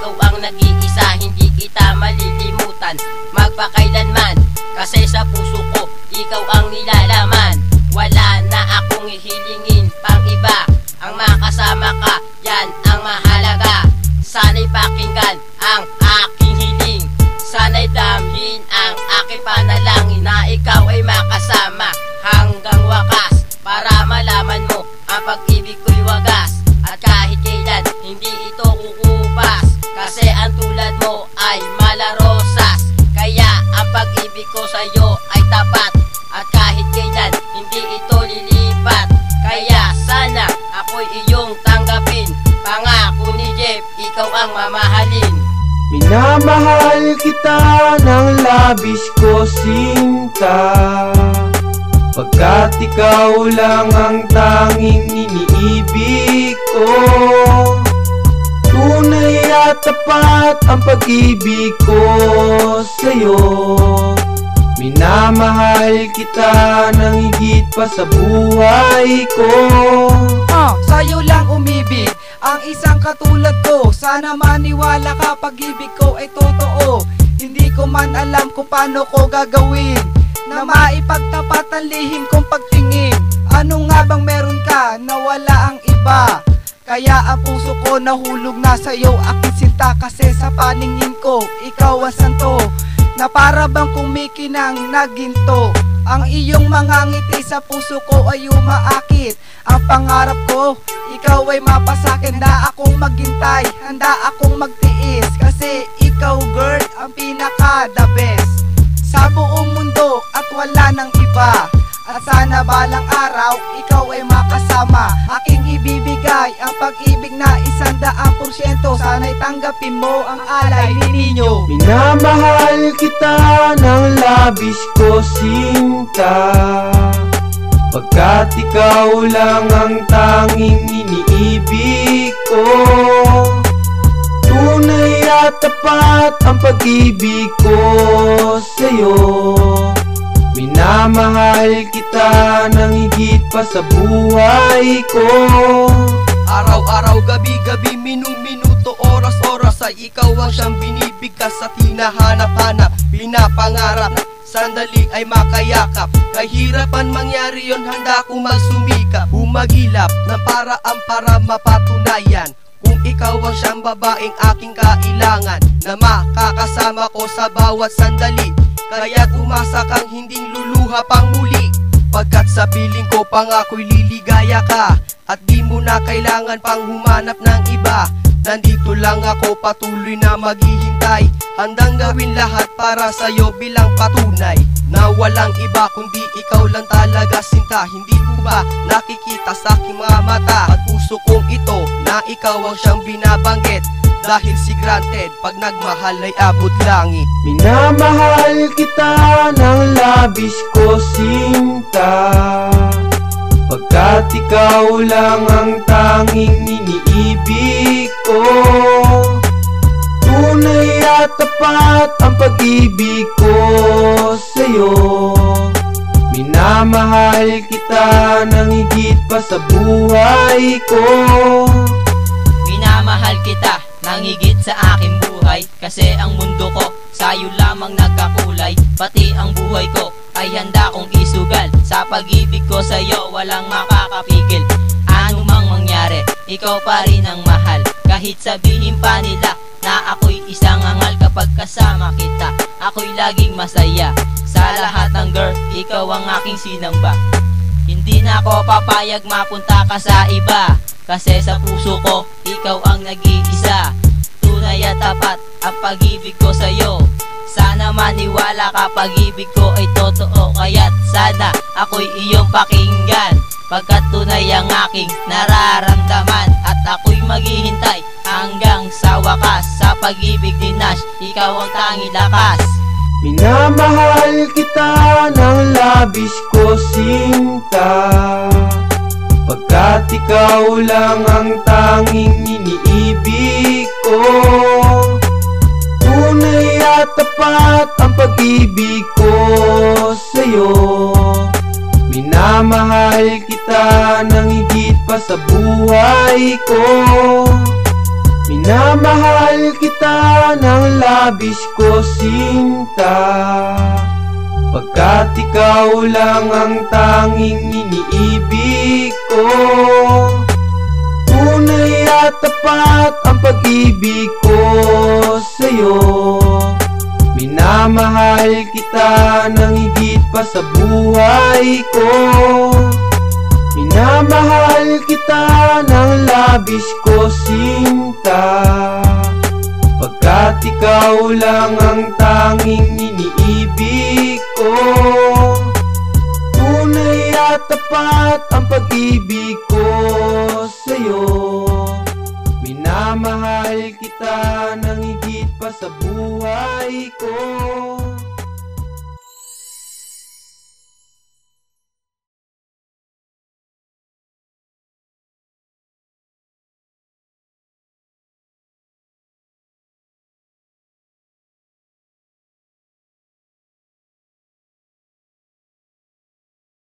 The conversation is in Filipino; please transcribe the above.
ikaw ang nag-iisa, hindi kita malilimutan magpakailanman. Kasi sa puso ko, ikaw ang nilalaman. Wala na akong hihilingin pang iba, ang makasama ka, yan ang mahalaga. Sana'y pakinggan ang aking hiling, sana'y damhin ang aking panalangin, na ikaw ay makasama hanggang wakas, para malaman mo ang pag-ibig ko'y wagas. At kahit kailan hindi ito kukupas, kasi ang tulad mo ay malarosas. Kaya ang pag-ibig ko sa'yo ay tapat, at kahit kailan hindi ito lilipat. Kaya sana ako'y iyong tanggapin, pangako ni Jeff, ikaw ang mamahalin. Minamahal kita ng labis ko, sinta, pagkat ikaw lang ang tanging iniibig ko. Tunay at tapat ang pag-ibig ko sa'yo. Minamahal kita ng higit pa sa buhay ko. Sa'yo lang umibig ang isang katulad ko. Sana maniwala ka, pag-ibig ko ay totoo. Hindi ko man alam kung paano ko gagawin na maipagtapat ang lihim kong pagtingin. Ano nga bang meron ka na wala ang iba? Kaya ang puso ko nahulog na sa'yo, aking sinta. Kasi sa paningin ko, ikaw ang santo, na para bang kumikinang naginto. Ang iyong mga ngiti sa puso ko ay umaakit. Ang pangarap ko, ikaw ay mapasakin. Handa akong maghintay, handa akong magtiis, kasi ikaw girl ang pinaka the best sa buong mundo at wala nang iba. At sana balang araw, ikaw ay makasama. Aking ibibigay ang pag-ibig na 100%. Sana'y tanggapin mo ang alay ni Nino. Minamahal kita ng labis ko, sinta, pagkat ikaw lang ang tanging iniibig ko. Tunay at tapat ang pag-ibig ko sa'yo. Minamahal kita ng higit pa sa buhay ko. Araw-araw, gabi-gabi, minuto, oras-oras ay ikaw ang siyang binibigkas at hinahanap-hanap, pinapangarap na sandali ay makayakap. Kahirapan mangyari yon, handa kong magsumikap, humagilap ng paraan para mapatunayan kung ikaw ang siyang babaeng aking kailangan, na makakasama ko sa bawat sandali. Kaya't umasa kang hinding luluha pang muli, pagkat sa piling ko pangako'y liligaya ka, at di mo na kailangan pang humanap ng iba. Nandito lang ako, patuloy na maghihintay, handang gawin lahat para sa'yo bilang patunay na walang iba kundi ikaw lang talaga, sinta. Hindi mo ba nakikita sa aking mga mata at puso kong ito na ikaw ang siyang binabanggit? Dahil si granted, pag nagmahal ay abot langit. Minamahal kita ng labis ko, sinta, pagkat ikaw lang ang tanging iniibig ko. Tunay at tapat ang pag-ibig ko sa'yo. Minamahal kita ng higit pa sa buhay ko. Minamahal kita nang higit sa aking buhay, kasi ang mundo ko sa'yo lamang nagkakulay. Pati ang buhay ko ay handa kong isugal, sa pag-ibig ko sa'yo walang makakapigil. Ano mang mangyari, ikaw pa rin ang mahal. Kahit sabihin pa nila na ako'y isang angal, kapag kasama kita ako'y laging masaya. Sa lahat ng girl, ikaw ang aking sinamba. Hindi na ako papayag mapunta ka sa iba, kasi sa puso ko, ikaw ang nag-iisa. Tunay at tapat ang pag-ibig ko sa'yo. Sana maniwala ka, pag-ibig ko ay totoo. Kaya't sana ako'y iyong pakinggan, pagkat tunay ang aking nararamdaman. At ako'y maghihintay hanggang sa wakas, sa pag-ibig ni Nash, ikaw ang tanging lakas. Minamahal kita ng labis ko, sinta, pagkat ikaw lang ang tanging iniibig ko. Tunay at tapat ang pag-ibig ko sa'yo. Minamahal kita ng higit pa sa buhay ko. Minamahal kita ng labis ko, sinta, pagkat ikaw lang ang tanging iniibig ko. Tunay at tapat ang pag-ibig ko sa'yo. Minamahal kita ng higit pa sa buhay ko. Minamahal kita ng labis ko, sinta, pagkat ikaw lang ang tanging iniibig ko. Tunay at tapat ang pag-ibig ko sa'yo. Minamahal kita ng higit pa sa buhay ko.